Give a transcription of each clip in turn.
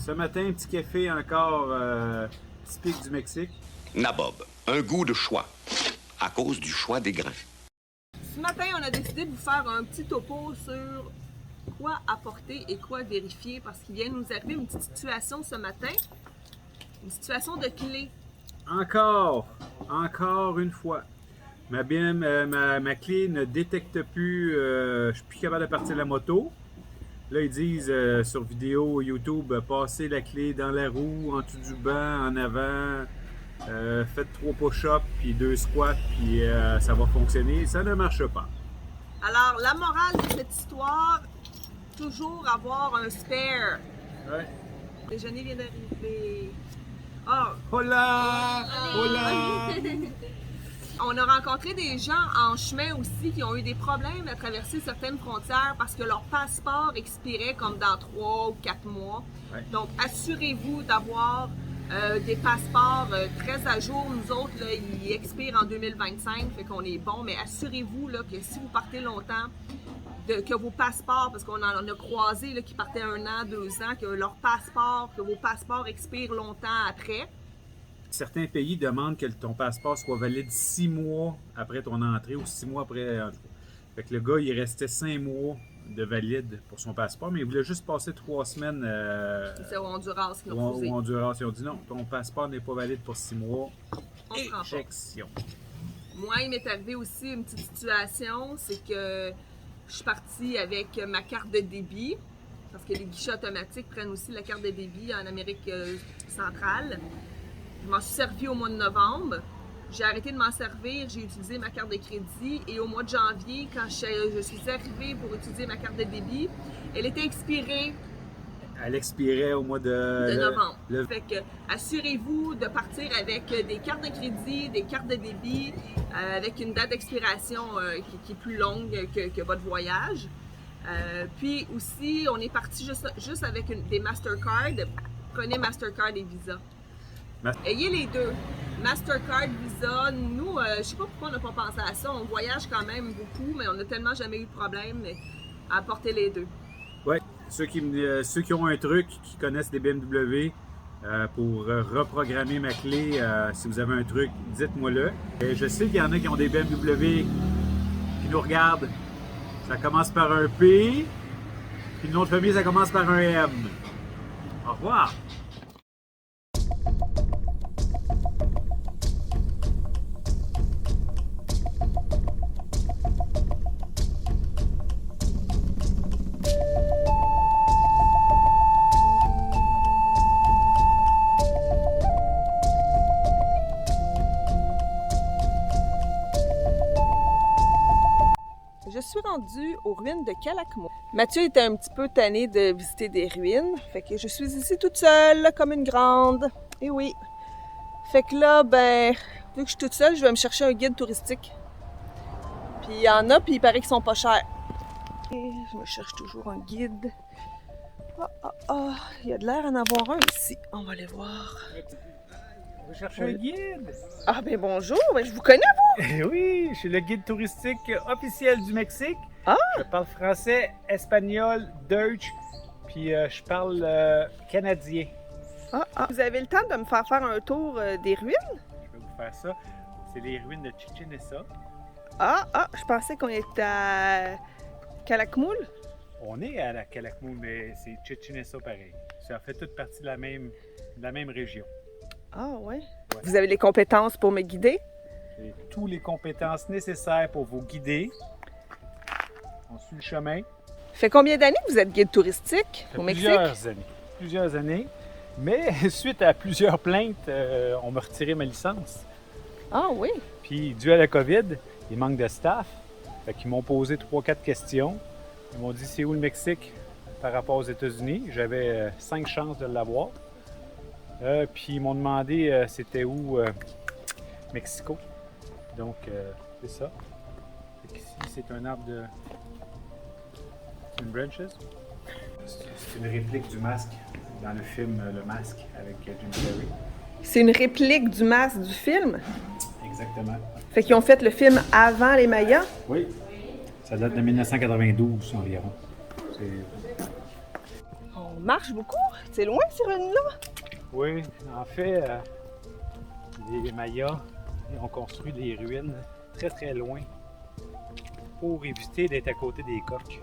Ce matin, un petit café encore typique du Mexique. Nabob, un goût de choix, à cause du choix des grains. Ce matin, on a décidé de vous faire un petit topo sur quoi apporter et quoi vérifier parce qu'il vient nous arriver une petite situation ce matin, une situation de clé. Encore une fois. Ma clé ne détecte plus, je suis plus capable de partir la moto. Là, ils disent sur vidéo YouTube, passez la clé dans la roue, en dessous du banc, en avant, faites 3 push-ups, puis 2 squats, puis ça va fonctionner. Ça ne marche pas. Alors, la morale de cette histoire, toujours avoir un spare. Ouais. Le déjeuner vient d'arriver. Ah! Hola! Hola! On a rencontré des gens en chemin aussi qui ont eu des problèmes à traverser certaines frontières parce que leur passeport expirait comme dans 3 ou 4 mois. Ouais. Donc, assurez-vous d'avoir des passeports très à jour. Nous autres, là, ils expirent en 2025, fait qu'on est bon, mais assurez-vous là, que si vous partez longtemps, que vos passeports, parce qu'on en a croisé là, qui partaient 1 an, 2 ans, que vos passeports expirent longtemps après. Certains pays demandent que ton passeport soit valide 6 mois après ton entrée ou 6 mois après. Fait que le gars, il restait 5 mois de valide pour son passeport, mais il voulait juste passer 3 semaines. C'est au Honduras qui l'ont au refusé. Honduras. Ils ont dit non, ton passeport n'est pas valide pour 6 mois. On prend pas. Éjection. Moi, il m'est arrivé aussi une petite situation, c'est que je suis partie avec ma carte de débit, parce que les guichets automatiques prennent aussi la carte de débit en Amérique centrale. Je m'en suis servi au mois de novembre. J'ai arrêté de m'en servir, j'ai utilisé ma carte de crédit et au mois de janvier, quand je suis arrivée pour utiliser ma carte de débit, elle était expirée Elle expirait au mois de novembre. Fait que assurez-vous de partir avec des cartes de crédit, des cartes de débit, avec une date d'expiration qui est plus longue que votre voyage. Puis aussi, on est parti juste avec des Mastercard. Prenez Mastercard et Visa. Ayez les deux. Mastercard, Visa. Nous, je sais pas pourquoi on n'a pas pensé à ça. On voyage quand même beaucoup, mais on n'a tellement jamais eu de problème à apporter les deux. Oui, ceux qui ont un truc, qui connaissent des BMW, pour reprogrammer ma clé, si vous avez un truc, dites-moi-le. Et je sais qu'il y en a qui ont des BMW qui nous regardent. Ça commence par un P, puis une autre famille, ça commence par un M. Au revoir! Je suis rendue aux ruines de Calakmul. Mathieu était un petit peu tanné de visiter des ruines, fait que je suis ici toute seule, comme une grande. Et oui. Fait que là, ben, vu que je suis toute seule, je vais me chercher un guide touristique. Puis il y en a, puis il paraît qu'ils sont pas chers. Et je me cherche toujours un guide. Il y a de l'air d'en avoir un ici. On va aller voir. Vous cherchez un guide? Ah ben bonjour, ben, je vous connais vous! Eh oui, je suis le guide touristique officiel du Mexique. Ah! Je parle français, espagnol, deutsch, puis je parle canadien. Vous avez le temps de me faire un tour des ruines? Je vais vous faire ça. C'est les ruines de Chichen Itza. Je pensais qu'on était à Calakmul. On est à la Calakmul, mais c'est Chichen Itza pareil. Ça fait toute partie de la même région. Ah ouais. Vous avez les compétences pour me guider? J'ai toutes les compétences nécessaires pour vous guider. On suit le chemin. Fait combien d'années que vous êtes guide touristique au Mexique? Plusieurs années. Mais suite à plusieurs plaintes, on m'a retiré ma licence. Ah oui? Puis dû à la COVID, il manque de staff. Fait qu'ils m'ont posé 3-4 questions. Ils m'ont dit c'est où le Mexique par rapport aux États-Unis. J'avais 5 chances de l'avoir. Puis ils m'ont demandé c'était où Mexico. Donc c'est ça. Fait qu'ici, c'est un arbre de branches. C'est une réplique du masque dans le film Le Masque avec Jim Carrey. C'est une réplique du masque du film? Exactement. Fait qu'ils ont fait le film avant les Mayas? Oui. Ça date de 1992 environ. marche beaucoup? C'est loin, ces ruines-là? Oui, en fait, les Mayas ont construit des ruines très très loin pour éviter d'être à côté des coques.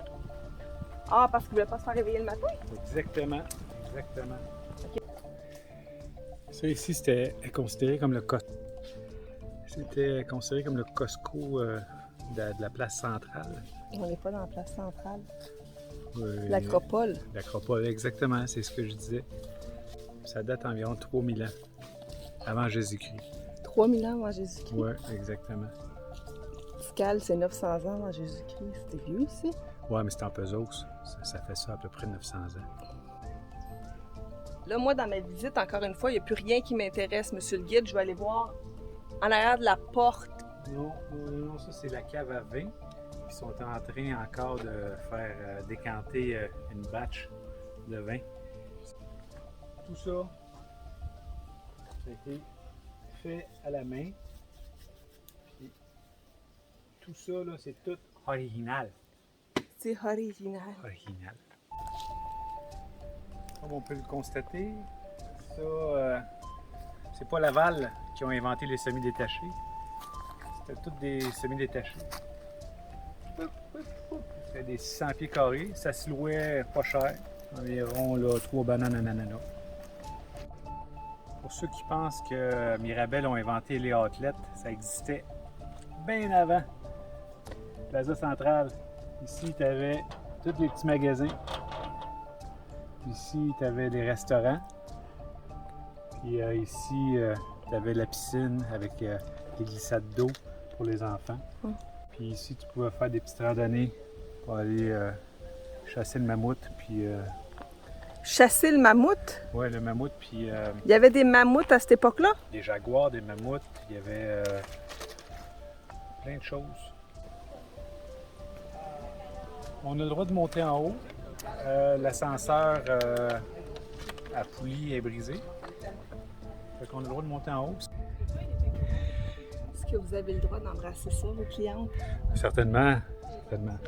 Ah, parce qu'ils ne voulaient pas se faire réveiller le matin? Exactement, exactement. Ok. Ça ici, c'était considéré comme le Costco. C'était considéré comme le Costco de la place centrale. On n'est pas dans la place centrale. L'Acropole. L'Acropole, exactement, c'est ce que je disais. Ça date environ 3000 ans avant Jésus-Christ. 3000 ans avant Jésus-Christ? Oui, exactement. Tikal, c'est 900 ans avant Jésus-Christ. C'était vieux ici? Oui, mais c'est en Pesos. Ça fait ça à peu près 900 ans. Là, moi, dans ma visite, encore une fois, il n'y a plus rien qui m'intéresse, monsieur le guide. Je vais aller voir en arrière de la porte. Non, ça c'est la cave à vin. Ils sont en train encore de faire décanter une batch de vin. Tout ça, ça a été fait à la main. Puis, tout ça, là, c'est tout original. C'est original. Original. Comme on peut le constater, ça, c'est pas Laval qui ont inventé les semi-détachés. C'était tous des semi-détachés. C'était des 600 pieds carrés. Ça se louait pas cher. Environ là, 3 bananes en ananas. Pour ceux qui pensent que Mirabel ont inventé les outlets, ça existait bien avant. Plaza Centrale. Ici, tu avais tous les petits magasins. Ici, tu avais des restaurants. Puis ici, tu avais la piscine avec des glissades d'eau pour les enfants. Puis ici, tu pouvais faire des petites randonnées pour aller chasser le mammouth. Puis, chasser le mammouth? Oui, le mammouth. Puis, il y avait des mammouths à cette époque-là? Des jaguars, des mammouths. Il y avait plein de choses. On a le droit de monter en haut. L'ascenseur à poulie est brisé. Fait qu'on a le droit de monter en haut. Est-ce que vous avez le droit d'embrasser ça, vos clientes? Certainement, certainement.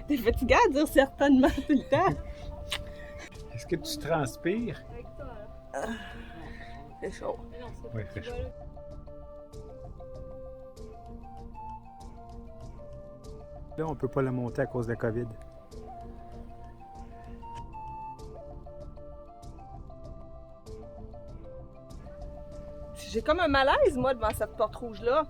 T'es fatiguée à dire certainement tout le temps. Est-ce que tu transpires? C'est chaud. Oui, c'est chaud. Là, on ne peut pas la monter à cause de la COVID. J'ai comme un malaise, moi, devant cette porte rouge-là.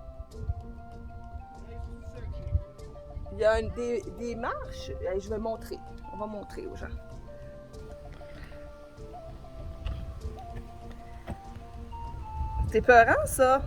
Il y a des marches. Je vais montrer. On va montrer aux gens. C'est peurant, ça?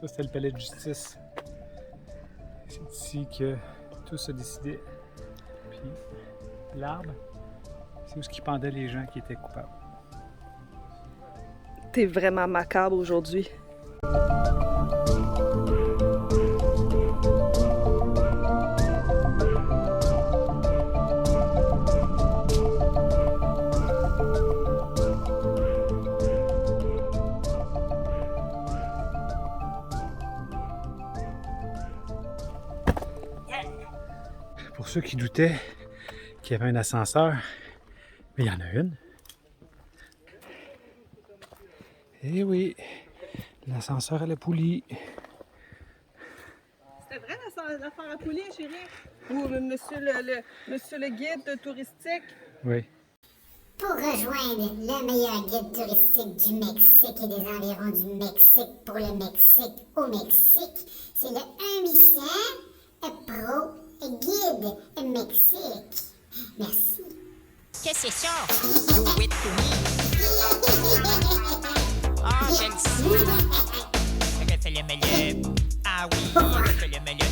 Ça, c'était le palais de justice. C'est ici que tout se décidait. Puis l'arbre, c'est où ce pendait les gens qui étaient coupables. T'es vraiment macabre aujourd'hui. Pour ceux qui doutaient qu'il y avait un ascenseur, mais il y en a une. Eh oui, l'ascenseur à la poulie. C'était vrai l'affaire à poulie, chérie? Ou monsieur le guide touristique? Oui. Pour rejoindre le meilleur guide touristique du Mexique et des environs du Mexique pour le Mexique au Mexique, c'est le 1-800 Pro Guide Mexique. Merci. Qu'est-ce que c'est ça? Do it to me. Ah, je le sais. Refais-le, mets-le. Ah oui, refais-le, mets-le.